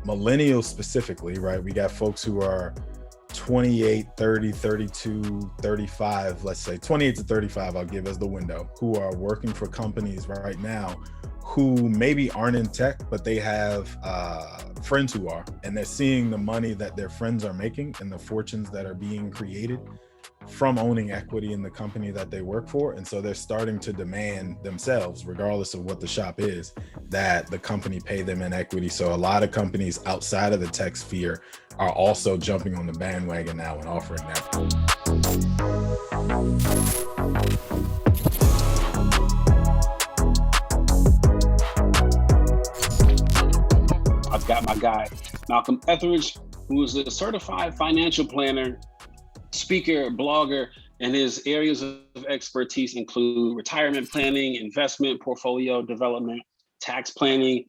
millennials specifically, right? We got folks who are 28, 30, 32, 35, let's say 28 to 35, I'll give as the window, who are working for companies right now who maybe aren't in tech, but they have friends who are, and they're seeing the money that their friends are making and the fortunes that are being created from owning equity in the company that they work for. And so they're starting to demand themselves, regardless of what the shop is, that the company pay them in equity. So a lot of companies outside of the tech sphere are also jumping on the bandwagon now and offering that. I've got my guy, Malcolm Etheridge, who is a certified financial planner, speaker, blogger, and his areas of expertise include retirement planning, investment, portfolio development, tax planning,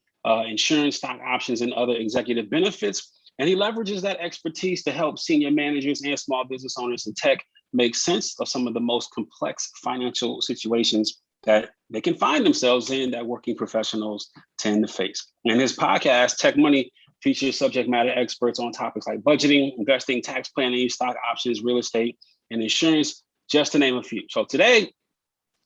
insurance, stock options, and other executive benefits. And he leverages that expertise to help senior managers and small business owners in tech make sense of some of the most complex financial situations that they can find themselves in that working professionals tend to face. And his podcast, Tech Money, features subject matter experts on topics like budgeting, investing, tax planning, stock options, real estate, and insurance, just to name a few. So today,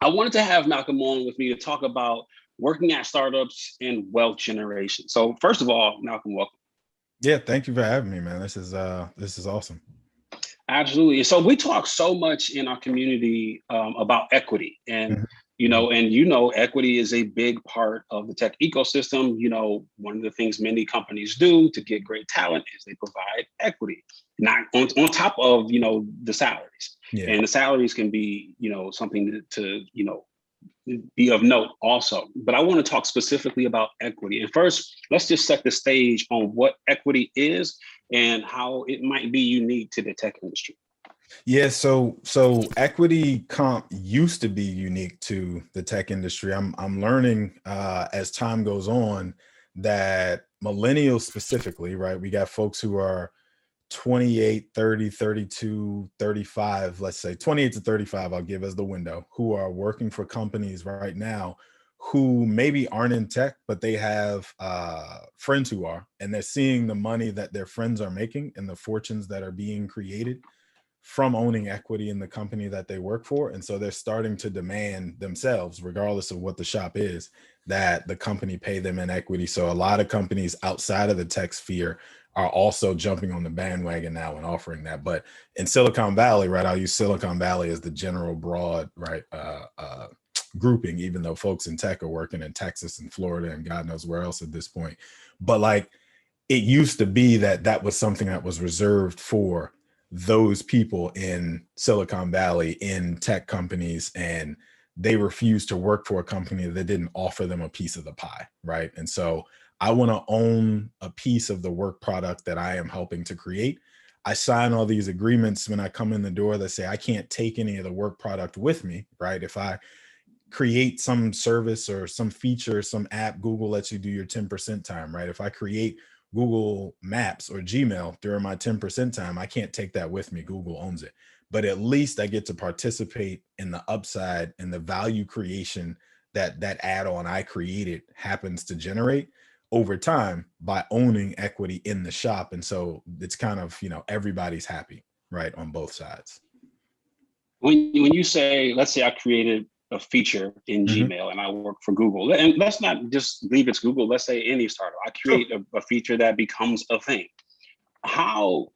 I wanted to have Malcolm on with me to talk about working at startups and wealth generation. So first of all, Malcolm, welcome. Yeah, thank you for having me, man. This is awesome. Absolutely. So we talk so much in our community about equity, and equity is a big part of the tech ecosystem. One of the things many companies do to get great talent is they provide equity, not on top of the salaries. Yeah. And the salaries can be something to be of note also. But I want to talk specifically about equity. And first, let's just set the stage on what equity is and how it might be unique to the tech industry. Yeah, so equity comp used to be unique to the tech industry. I'm learning as time goes on that millennials specifically, right? We got folks who are 28, 30, 32, 35, let's say 28 to 35, I'll give as the window, who are working for companies right now who maybe aren't in tech, but they have friends who are, and they're seeing the money that their friends are making and the fortunes that are being created from owning equity in the company that they work for. And so they're starting to demand themselves, regardless of what the shop is, that the company pay them in equity. So a lot of companies outside of the tech sphere are also jumping on the bandwagon now and offering that. But in Silicon Valley, right, I'll use Silicon Valley as the general broad, right, grouping, even though folks in tech are working in Texas and Florida and God knows where else at this point. But like, it used to be that was something that was reserved for those people in Silicon Valley, in tech companies, and they refused to work for a company that didn't offer them a piece of the pie, right? And so I want to own a piece of the work product that I am helping to create. I sign all these agreements when I come in the door that say I can't take any of the work product with me, right? If I create some service or some feature, some app, Google lets you do your 10% time, right? If I create Google Maps or Gmail during my 10% time, I can't take that with me. Google owns it. But at least I get to participate in the upside and the value creation that add-on I created happens to generate over time by owning equity in the shop. And so it's kind of, everybody's happy, right, on both sides. When you say, let's say I created a feature in Gmail and I work for Google, and let's not just leave it's Google, let's say any startup, I create a feature that becomes a thing. How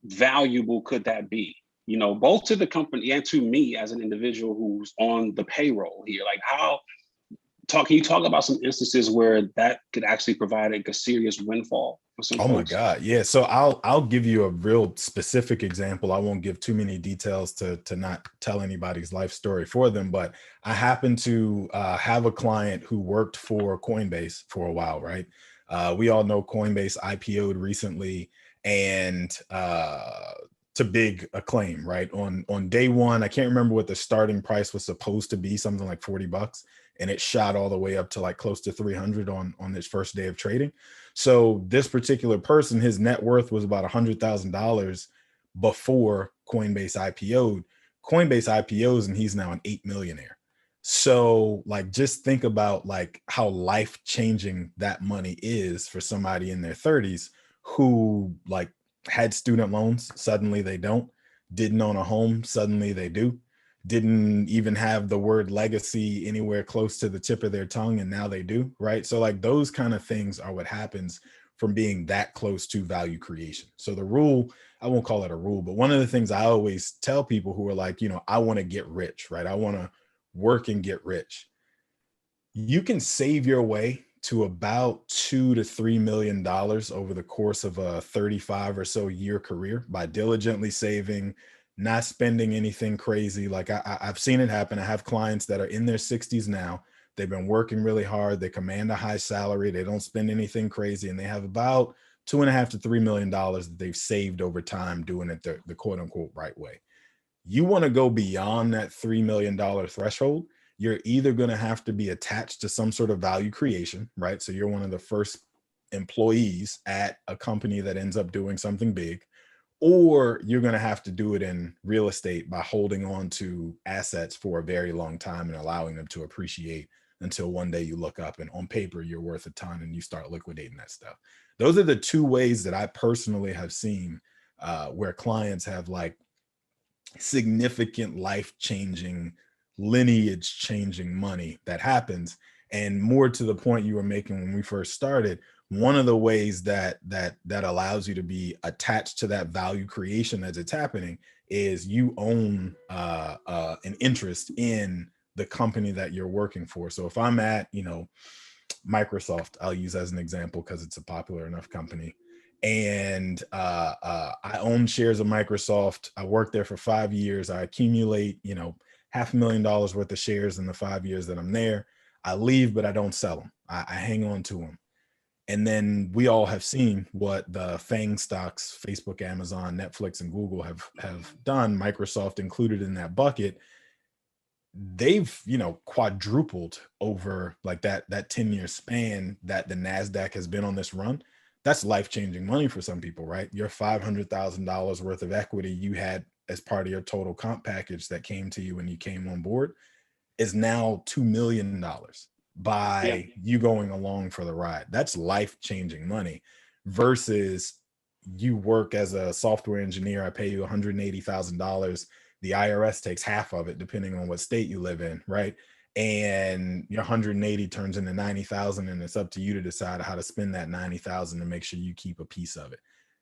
valuable could that be? Both to the company and to me as an individual who's on the payroll here. Like, can you talk about some instances where that could actually provide a serious windfall for some folks? My God. Yeah. So I'll give you a real specific example. I won't give too many details to not tell anybody's life story for them, but I happen to have a client who worked for Coinbase for a while, right? We all know Coinbase IPO'd recently and to big acclaim, right? On day one, I can't remember what the starting price was supposed to be, something like $40, and it shot all the way up to like close to 300 on its first day of trading. So this particular person, his net worth was about $100,000 before Coinbase IPO'd. Coinbase IPOs and he's now an 8 millionaire. So like, just think about like how life changing that money is for somebody in their 30s who like had student loans, suddenly they don't, didn't own a home, suddenly they do, didn't even have the word legacy anywhere close to the tip of their tongue, and now they do, right? So like those kind of things are what happens from being that close to value creation. So the rule, I won't call it a rule, but one of the things I always tell people who are like, I want to get rich, right? I want to work and get rich. You can save your way to about $2 to $3 million over the course of a 35 or so year career by diligently saving, not spending anything crazy. Like I've seen it happen. I have clients that are in their 60s now. They've been working really hard. They command a high salary. They don't spend anything crazy, and they have about $2.5 to $3 million that they've saved over time doing it the quote unquote right way. You want to go beyond that $3 million threshold, you're either going to have to be attached to some sort of value creation, right? So you're one of the first employees at a company that ends up doing something big, or you're going to have to do it in real estate by holding on to assets for a very long time and allowing them to appreciate until one day you look up and on paper you're worth a ton and you start liquidating that stuff. Those are the two ways that I personally have seen where clients have like significant life-changing, lineage-changing money that happens. And more to the point you were making when we first started, one of the ways that allows you to be attached to that value creation as it's happening is you own an interest in the company that you're working for. So if I'm at Microsoft, I'll use as an example because it's a popular enough company, and I own shares of Microsoft. I worked there for 5 years. I accumulate, $500,000 worth of shares in the 5 years that I'm there. I leave, but I don't sell them. I hang on to them. And then we all have seen what the FANG stocks, Facebook, Amazon, Netflix, and Google have done, Microsoft included in that bucket. They've quadrupled over like that 10-year span that the NASDAQ has been on this run. That's life-changing money for some people, right? Your $500,000 worth of equity you had as part of your total comp package that came to you when you came on board is now $2 million by you going along for the ride. That's life-changing money versus you work as a software engineer. I pay you $180,000. The IRS takes half of it, depending on what state you live in, right? And your 180 turns into 90,000, and it's up to you to decide how to spend that 90,000 to make sure you keep a piece of it.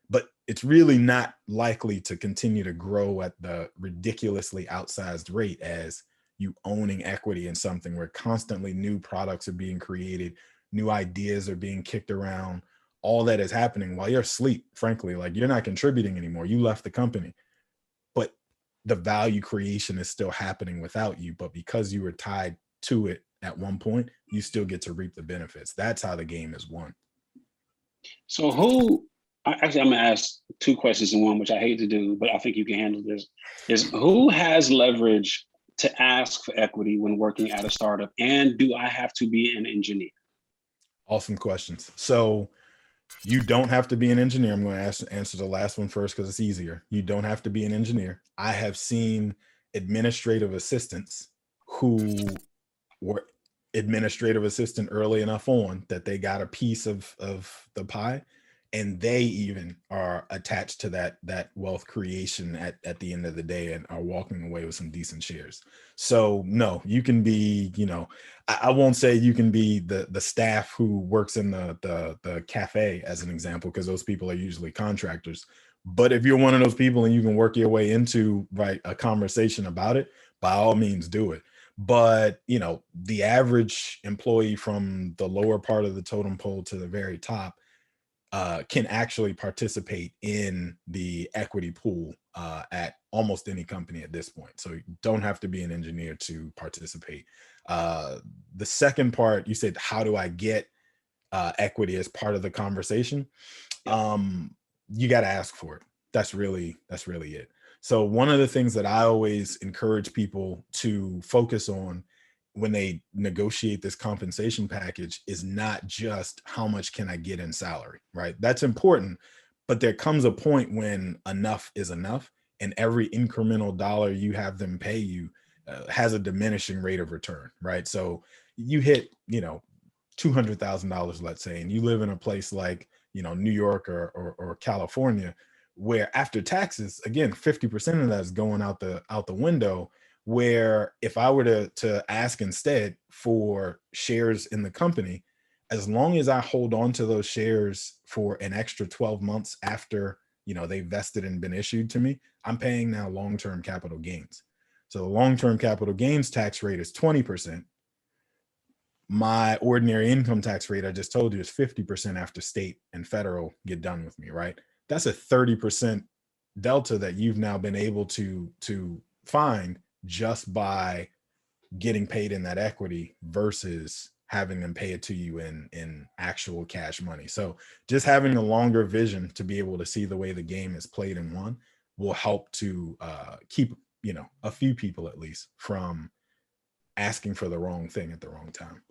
But it's really not likely to continue to grow at the ridiculously outsized rate as you owning equity in something where constantly new products are being created, new ideas are being kicked around. All that is happening while you're asleep, frankly. Like, you're not contributing anymore. You left the company, but the value creation is still happening without you. But because you were tied to it at one point, you still get to reap the benefits. That's how the game is won. So I'm gonna ask two questions in one, which I hate to do, but I think you can handle this, is who has leverage to ask for equity when working at a startup? And do I have to be an engineer? Awesome questions. So you don't have to be an engineer. I'm going to answer the last one first because it's easier. You don't have to be an engineer. I have seen administrative assistants who were administrative assistant early enough on that they got a piece of the pie, and they even are attached to that wealth creation at the end of the day and are walking away with some decent shares. So no, you can be, I won't say you can be the staff who works in the cafe as an example, because those people are usually contractors. But if you're one of those people and you can work your way into a conversation about it, by all means do it. But the average employee from the lower part of the totem pole to the very top can actually participate in the equity pool at almost any company at this point. So you don't have to be an engineer to participate. The second part, you said, how do I get equity as part of the conversation? You got to ask for it. That's really it. So one of the things that I always encourage people to focus on when they negotiate this compensation package is not just how much can I get in salary, right? That's important, but there comes a point when enough is enough, and every incremental dollar you have them pay you has a diminishing rate of return, right? So you hit, $200,000, let's say, and you live in a place like, New York or California, where after taxes, again, 50% of that is going out the window. Where if I were to ask instead for shares in the company, as long as I hold on to those shares for an extra 12 months after, they vested and been issued to me, I'm paying now long-term capital gains. So the long-term capital gains tax rate is 20%. My ordinary income tax rate, I just told you, is 50% after state and federal get done with me, right? That's a 30% delta that you've now been able to find just by getting paid in that equity versus having them pay it to you in actual cash money. So just having a longer vision to be able to see the way the game is played and won will help to keep, a few people at least from asking for the wrong thing at the wrong time.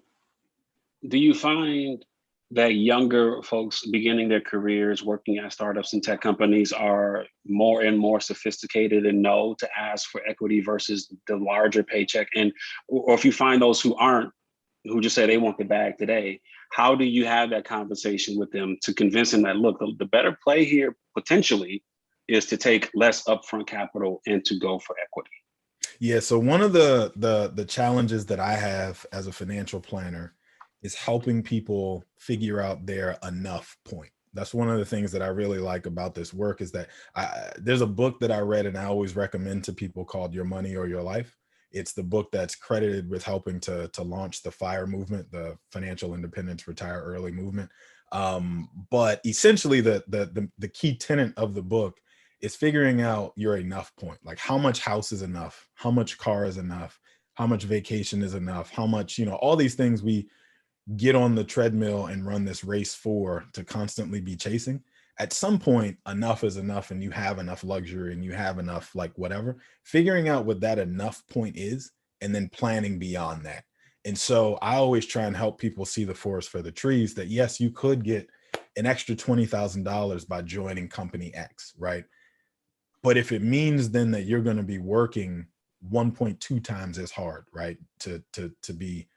Do you find that younger folks beginning their careers working at startups and tech companies are more and more sophisticated and know to ask for equity versus the larger paycheck? And or if you find those who aren't, who just say they want the bag today, how do you have that conversation with them to convince them that, look, the better play here potentially is to take less upfront capital and to go for equity? Yeah. So one of the challenges that I have as a financial planner is helping people figure out their enough point. That's one of the things that I really like about this work is that there's a book that I read and I always recommend to people called Your Money or Your Life. It's the book that's credited with helping to launch the FIRE movement, the Financial Independence Retire Early movement. But essentially the key tenet of the book is figuring out your enough point. Like how much house is enough, how much car is enough, how much vacation is enough, how much, all these things we get on the treadmill and run this race for to constantly be chasing. At some point, enough is enough and you have enough luxury and you have enough like whatever, figuring out what that enough point is and then planning beyond that. And so I always try and help people see the forest for the trees, that yes, you could get an extra $20,000 by joining company X, right? But if it means then that you're going to be working 1.2 times as hard, right? To be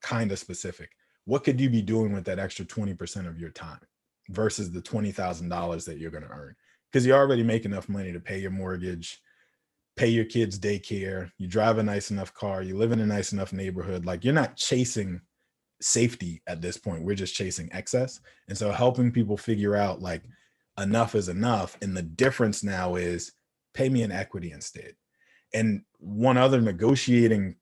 kind of specific, what could you be doing with that extra 20% of your time versus the $20,000 that you're going to earn? Because you already make enough money to pay your mortgage, pay your kids' daycare, you drive a nice enough car, you live in a nice enough neighborhood. Like you're not chasing safety at this point. We're just chasing excess. And so helping people figure out like enough is enough. And the difference now is pay me in equity instead. And one other negotiating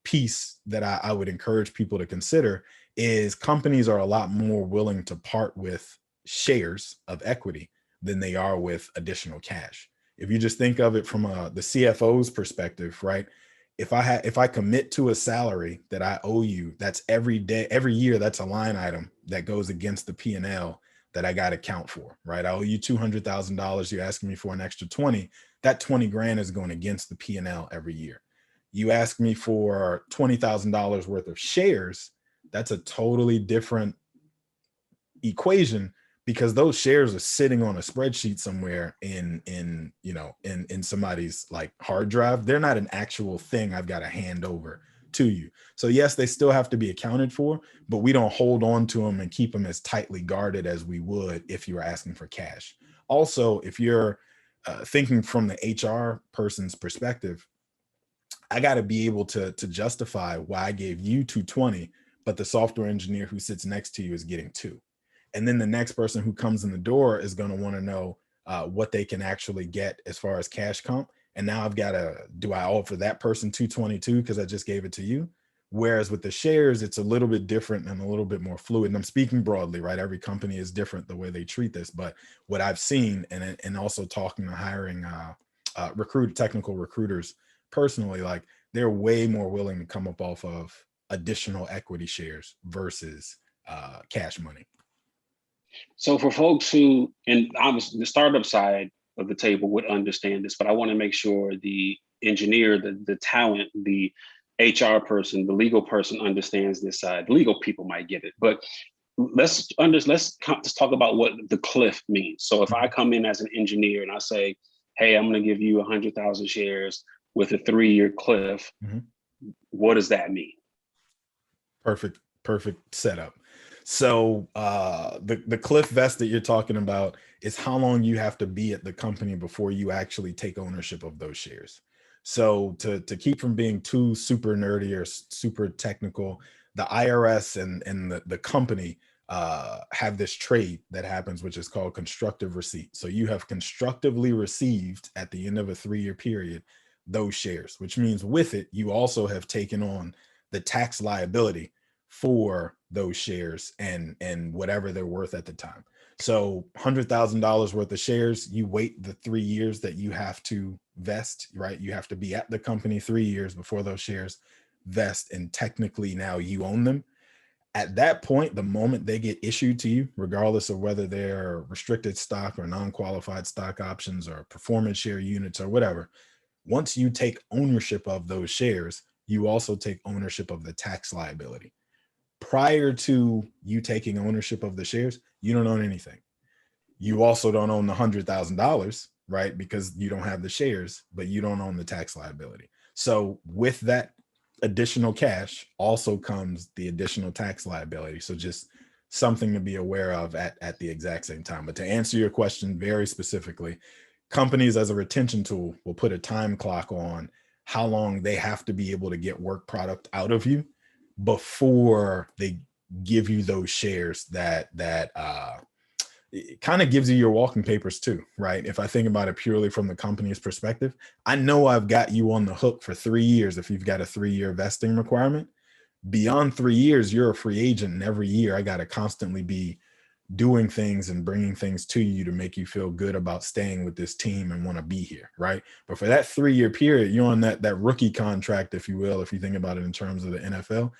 piece that I would encourage people to consider is companies are a lot more willing to part with shares of equity than they are with additional cash. If you just think of it from the CFO's perspective, right? If I commit to a salary that I owe you, that's every day, every year, that's a line item that goes against the P&L that I got to count for, right? I owe you $200,000. You're asking me for an extra 20. That 20 grand is going against the P&L every year. You ask me for $20,000 worth of shares, that's a totally different equation because those shares are sitting on a spreadsheet somewhere in somebody's like hard drive. They're not an actual thing I've got to hand over to you. So yes, they still have to be accounted for, but we don't hold on to them and keep them as tightly guarded as we would if you were asking for cash. Also, if you're thinking from the HR person's perspective, I got to be able to justify why I gave you 220, but the software engineer who sits next to you is getting 2. And then the next person who comes in the door is going to want to know what they can actually get as far as cash comp. And now I've got to, do I offer that person 222 because I just gave it to you? Whereas with the shares, it's a little bit different and a little bit more fluid. And I'm speaking broadly, right? Every company is different the way they treat this. But what I've seen and also talking to hiring technical recruiters personally, like they're way more willing to come up off of additional equity shares versus cash money. So for folks who, and obviously the startup side of the table would understand this, but I want to make sure the engineer, the talent, the HR person, the legal person understands this side. Legal people might get it, but let's just talk about what the cliff means. So if I come in as an engineer and I say, hey, I'm going to give you 100,000 shares with a 3-year cliff. Mhm. What does that mean? Perfect setup. So the cliff vest that you're talking about is how long you have to be at the company before you actually take ownership of those shares. So to keep from being too super nerdy or super technical, the IRS and the company have this trade that happens, which is called constructive receipt. So you have constructively received at the end of a 3-year period those shares, which means with it, you also have taken on the tax liability for those shares and whatever they're worth at the time. So $100,000 worth of shares, you wait the 3 years that you have to vest, right? You have to be at the company 3 years before those shares vest, and technically now you own them. At that point, the moment they get issued to you, regardless of whether they're restricted stock or non-qualified stock options or performance share units or whatever, once you take ownership of those shares, you also take ownership of the tax liability. Prior to you taking ownership of the shares, you don't own anything. You also don't own the $100,000, right? Because you don't have the shares, but you don't own the tax liability. So with that additional cash also comes the additional tax liability. So just something to be aware of at the exact same time. But to answer your question very specifically, companies as a retention tool will put a time clock on how long they have to be able to get work product out of you before they give you those shares that it kind of gives you your walking papers too, right? If I think about it purely from the company's perspective, I know I've got you on the hook for 3 years if you've got a 3-year vesting requirement. Beyond 3 years, you're a free agent, and every year I got to constantly be doing things and bringing things to you to make you feel good about staying with this team and want to be here, right? But for that 3-year period, you're on that rookie contract, if you will, if you think about it in terms of the NFL.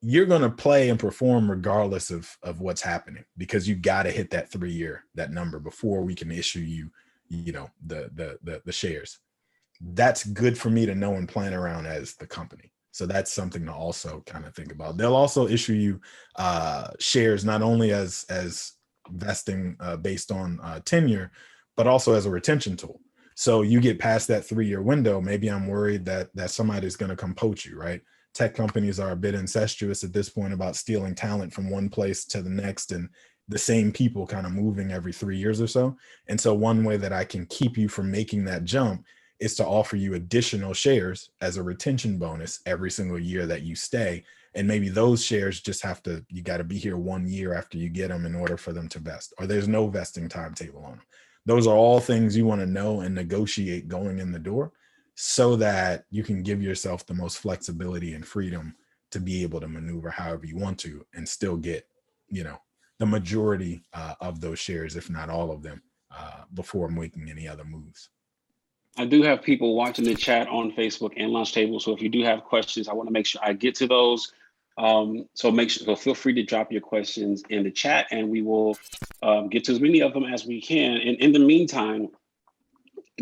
You're going to play and perform regardless of what's happening, because you got to hit that 3-year, that number, before we can issue you, the shares. That's good for me to know and plan around as the company. So that's something to also kind of think about. They'll also issue you shares not only as vesting based on tenure, but also as a retention tool. So you get past that 3-year window, maybe I'm worried that somebody's going to come poach you, right? Tech companies are a bit incestuous at this point about stealing talent from one place to the next, and the same people kind of moving every 3 years or so. And so one way that I can keep you from making that jump is to offer you additional shares as a retention bonus every single year that you stay. And maybe those shares just you got to be here 1 year after you get them in order for them to vest, or there's no vesting timetable on them. Those are all things you want to know and negotiate going in the door, so that you can give yourself the most flexibility and freedom to be able to maneuver however you want to and still get, the majority of those shares, if not all of them, before making any other moves. I do have people watching the chat on Facebook and Lunch Table. So if you do have questions, I want to make sure I get to those. So feel free to drop your questions in the chat, and we will get to as many of them as we can. And in the meantime,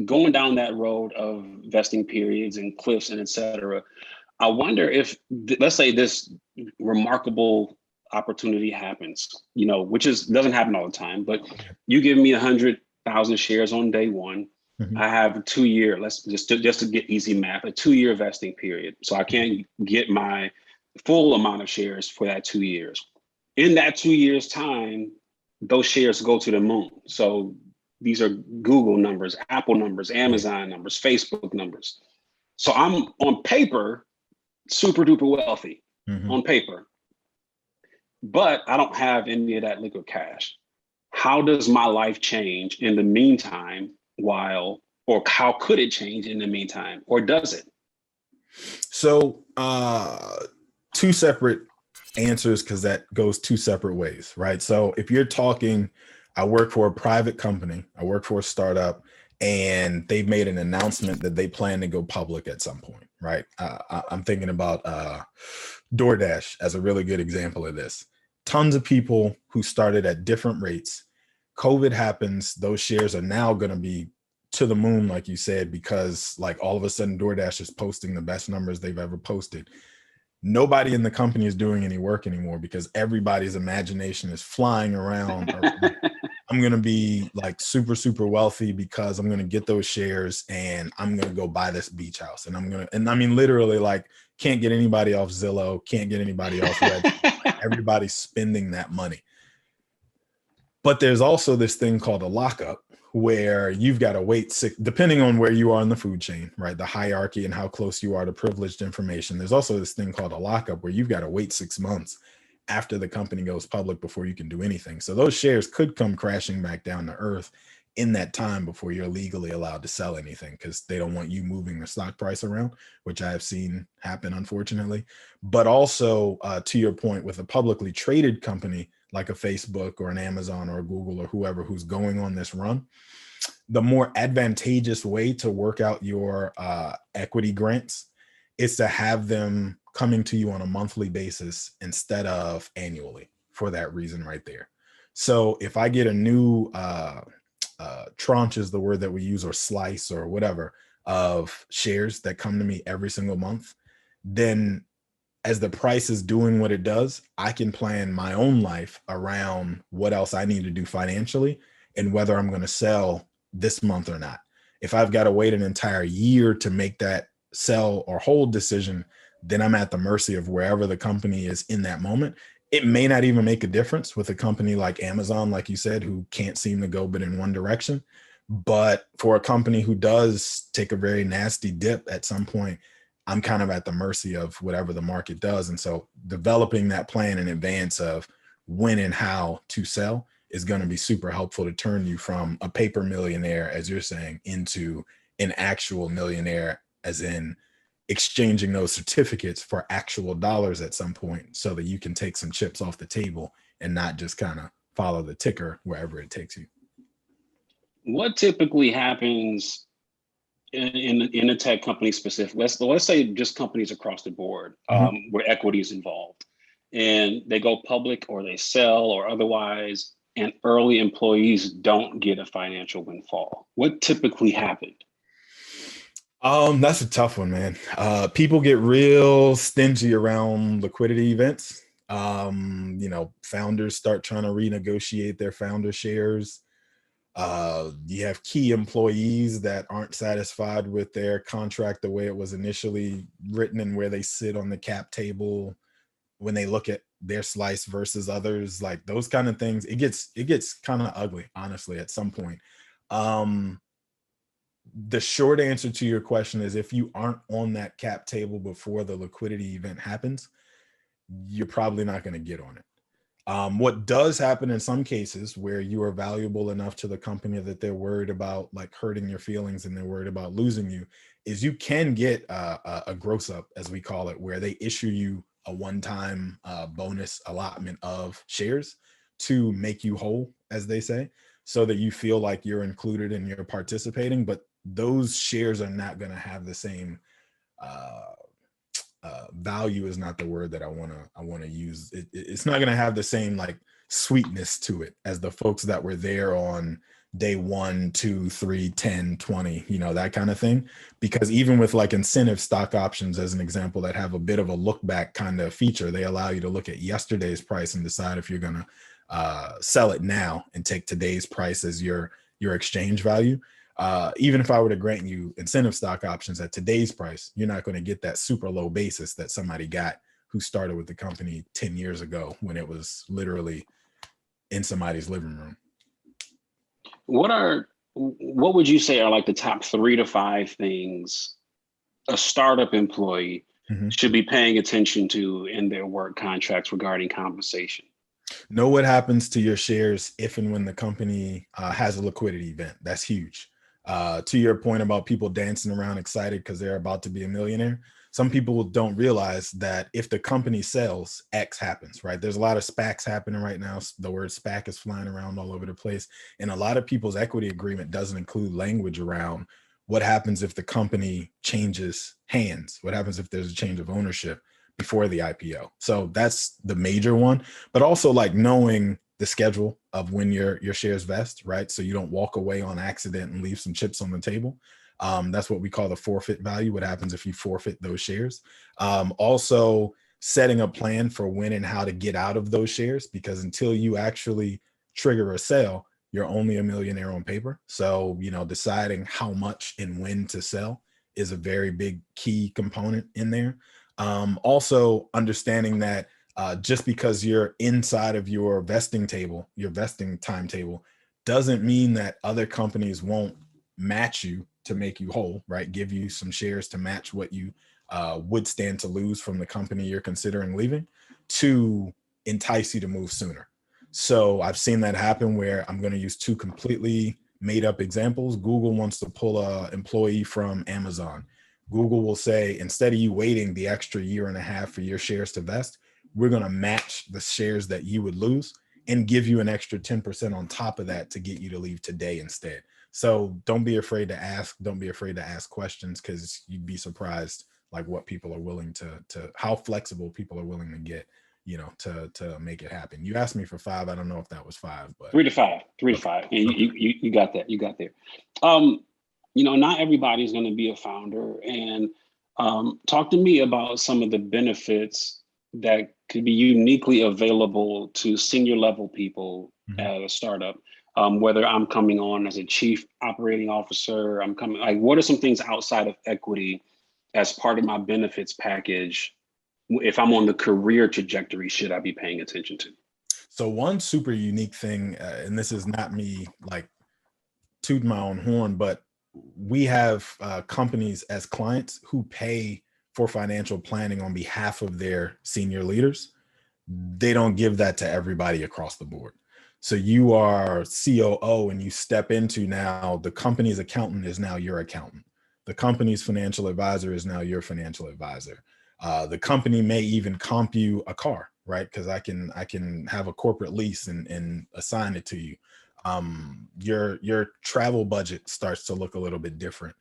going down that road of vesting periods and cliffs and et cetera, I wonder if, let's say this remarkable opportunity happens, which doesn't happen all the time, but you give me 100,000 shares on day one. Mm-hmm. I have a 2-year, let's just to get easy math, a 2-year vesting period. So I can't get my full amount of shares for that 2 years. In that 2 years time, those shares go to the moon. So these are Google numbers, Apple numbers, Amazon numbers, Facebook numbers. So I'm on paper, super duper wealthy on paper, but I don't have any of that liquid cash. How does my life change in the meantime or how could it change in the meantime, or does it? So 2 separate answers, because that goes 2 separate ways, right? So if you're talking, I work for a private company, I work for a startup, and they've made an announcement that they plan to go public at some point, right? I'm thinking about DoorDash as a really good example of this. Tons of people who started at different rates. COVID happens, those shares are now going to be to the moon, like you said, because all of a sudden DoorDash is posting the best numbers they've ever posted. Nobody in the company is doing any work anymore because everybody's imagination is flying around I'm going to be like super, super wealthy because I'm going to get those shares and I'm going to go buy this beach house. And and I mean, literally, like, can't get anybody off Zillow, can't get anybody off Red. Like, everybody's spending that money. But there's also this thing called a lockup where you've got to wait depending on where you are in the food chain, right? The hierarchy and how close you are to privileged information. There's also this thing called a lockup where you've got to wait 6 months after the company goes public before you can do anything. So those shares could come crashing back down to earth in that time before you're legally allowed to sell anything, because they don't want you moving the stock price around, which I have seen happen, unfortunately. But also, to your point, with a publicly traded company like a Facebook or an Amazon or a Google or whoever who's going on this run, the more advantageous way to work out your equity grants is to have them coming to you on a monthly basis instead of annually, for that reason right there. So if I get a new tranche is the word that we use, or slice or whatever, of shares that come to me every single month, then as the price is doing what it does, I can plan my own life around what else I need to do financially and whether I'm going to sell this month or not. If I've got to wait an entire year to make that sell or hold decision, then I'm at the mercy of wherever the company is in that moment. It may not even make a difference with a company like Amazon, like you said, who can't seem to go but in one direction. But for a company who does take a very nasty dip at some point, I'm kind of at the mercy of whatever the market does. And so developing that plan in advance of when and how to sell is going to be super helpful to turn you from a paper millionaire, as you're saying, into an actual millionaire, as in exchanging those certificates for actual dollars at some point, so that you can take some chips off the table and not just kind of follow the ticker wherever it takes you. What typically happens in a tech company specific? Let's say just companies across the board, where equity is involved, and they go public or they sell or otherwise, and early employees don't get a financial windfall. What typically happened? That's a tough one, man. People get real stingy around liquidity events. Founders start trying to renegotiate their founder shares. You have key employees that aren't satisfied with their contract the way it was initially written and where they sit on the cap table when they look at their slice versus others. Like, those kind of things, it gets kind of ugly, honestly, at some point. The short answer to your question is, if you aren't on that cap table before the liquidity event happens, you're probably not going to get on it. What does happen in some cases, where you are valuable enough to the company that they're worried about like hurting your feelings and they're worried about losing you, is you can get a gross up, as we call it, where they issue you a one-time bonus allotment of shares to make you whole, as they say, so that you feel like you're included and you're participating. But those shares are not going to have the same value, is not the word that I want to use. It's not going to have the same like sweetness to it as the folks that were there on day 1, 2, 3, 10, 20, that kind of thing. Because even with like incentive stock options, as an example, that have a bit of a look back kind of feature, they allow you to look at yesterday's price and decide if you're going to sell it now and take today's price as your exchange value. Even if I were to grant you incentive stock options at today's price, you're not going to get that super low basis that somebody got who started with the company 10 years ago when it was literally in somebody's living room. What would you say are like the top 3 to 5 things a startup employee should be paying attention to in their work contracts regarding compensation? Know what happens to your shares if and when the company has a liquidity event. That's huge. To your point about people dancing around excited because they're about to be a millionaire, some people don't realize that if the company sells, X happens, right? There's a lot of SPACs happening right now. The word SPAC is flying around all over the place. And a lot of people's equity agreement doesn't include language around what happens if the company changes hands, what happens if there's a change of ownership before the IPO. So that's the major one, but also like knowing the schedule of when your shares vest, right? So you don't walk away on accident and leave some chips on the table. That's what we call the forfeit value. What happens if you forfeit those shares? Also setting a plan for when and how to get out of those shares, because until you actually trigger a sale, you're only a millionaire on paper. So, deciding how much and when to sell is a very big key component in there. Also understanding that just because you're inside of your vesting timetable, doesn't mean that other companies won't match you to make you whole, right? Give you some shares to match what you would stand to lose from the company you're considering leaving, to entice you to move sooner. So I've seen that happen where I'm going to use two completely made up examples. Google wants to pull an employee from Amazon. Google will say, instead of you waiting the extra year and a half for your shares to vest, we're going to match the shares that you would lose and give you an extra 10% on top of that to get you to leave today instead. So don't be afraid to ask. Don't be afraid to ask questions, because you'd be surprised like what people are willing to how flexible people are willing to get, to make it happen. You asked me for 5. I don't know if that was 5, but 3 to 5, 3 to 5. Yeah, you got that. You got there. Not everybody's going to be a founder, and talk to me about some of the benefits that could be uniquely available to senior level people at a startup. Whether I'm coming on as a chief operating officer, what are some things outside of equity as part of my benefits package? If I'm on the career trajectory, should I be paying attention to? So one super unique thing, and this is not me like tooting my own horn, but we have companies as clients who pay for financial planning on behalf of their senior leaders. They don't give that to everybody across the board. So you are COO and you step into, now the company's accountant is now your accountant. The company's financial advisor is now your financial advisor. The company may even comp you a car, right? Because I can have a corporate lease and assign it to you. Your travel budget starts to look a little bit different.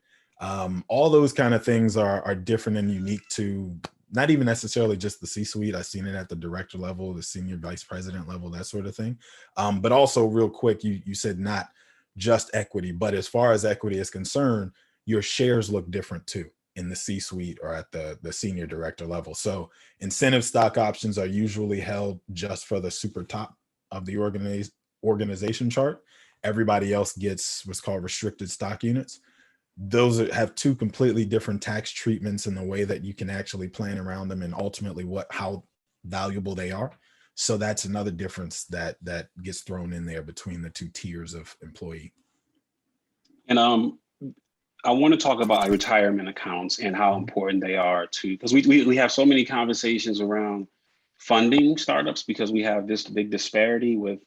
All those kind of things are different and unique to not even necessarily just the C-suite. I've seen it at the director level, the senior vice president level, that sort of thing. But also real quick, you said not just equity, but as far as equity is concerned, your shares look different too in the C-suite or at the senior director level. So incentive stock options are usually held just for the super top of the organization chart. Everybody else gets what's called restricted stock units. Those have two completely different tax treatments in the way that you can actually plan around them and ultimately how valuable they are. So that's another difference that gets thrown in there between the two tiers of employee. And I want to talk about retirement accounts and how important they are to, because we have so many conversations around funding startups, because we have this big disparity with,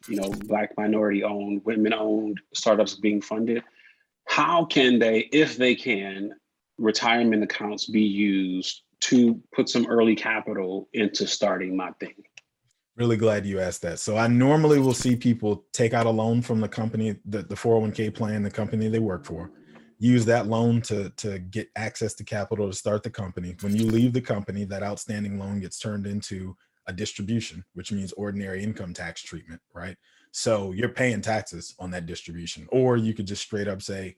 Black, minority owned, women owned startups being funded. How can they, if they can, retirement accounts be used to put some early capital into starting my thing? Really glad you asked that. So I normally will see people take out a loan from the company, the 401k plan, the company they work for, use that loan to get access to capital to start the company. When you leave the company, that outstanding loan gets turned into a distribution, which means ordinary income tax treatment, right? So you're paying taxes on that distribution. Or you could just straight up say,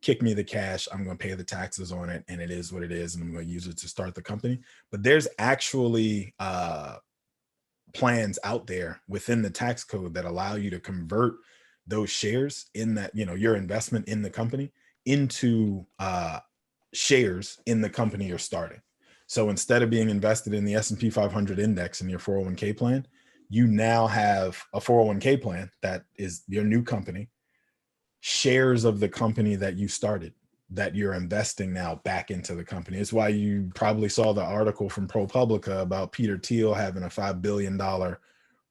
kick me the cash, I'm going to pay the taxes on it, and it is what it is, and I'm going to use it to start the company. But there's actually plans out there within the tax code that allow you to convert those shares in that, your investment in the company into shares in the company you're starting. So instead of being invested in the S&P 500 index in your 401k plan, you now have a 401k plan that is your new company, shares of the company that you started, that you're investing now back into the company. It's why you probably saw the article from ProPublica about Peter Thiel having a $5 billion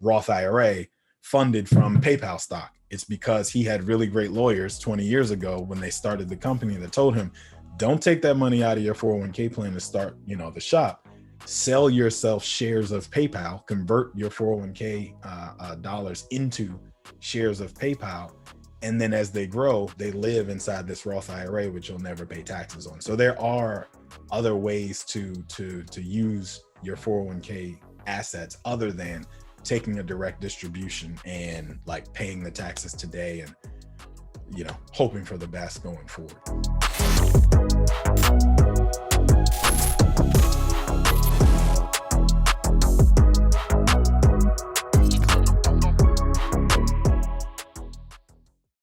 Roth IRA funded from PayPal stock. It's because he had really great lawyers 20 years ago when they started the company that told him, don't take that money out of your 401k plan to start, the shop. Sell yourself shares of PayPal, convert your 401k dollars into shares of PayPal. And then as they grow, they live inside this Roth IRA, which you'll never pay taxes on. So there are other ways to use your 401k assets other than taking a direct distribution and like paying the taxes today and, hoping for the best going forward.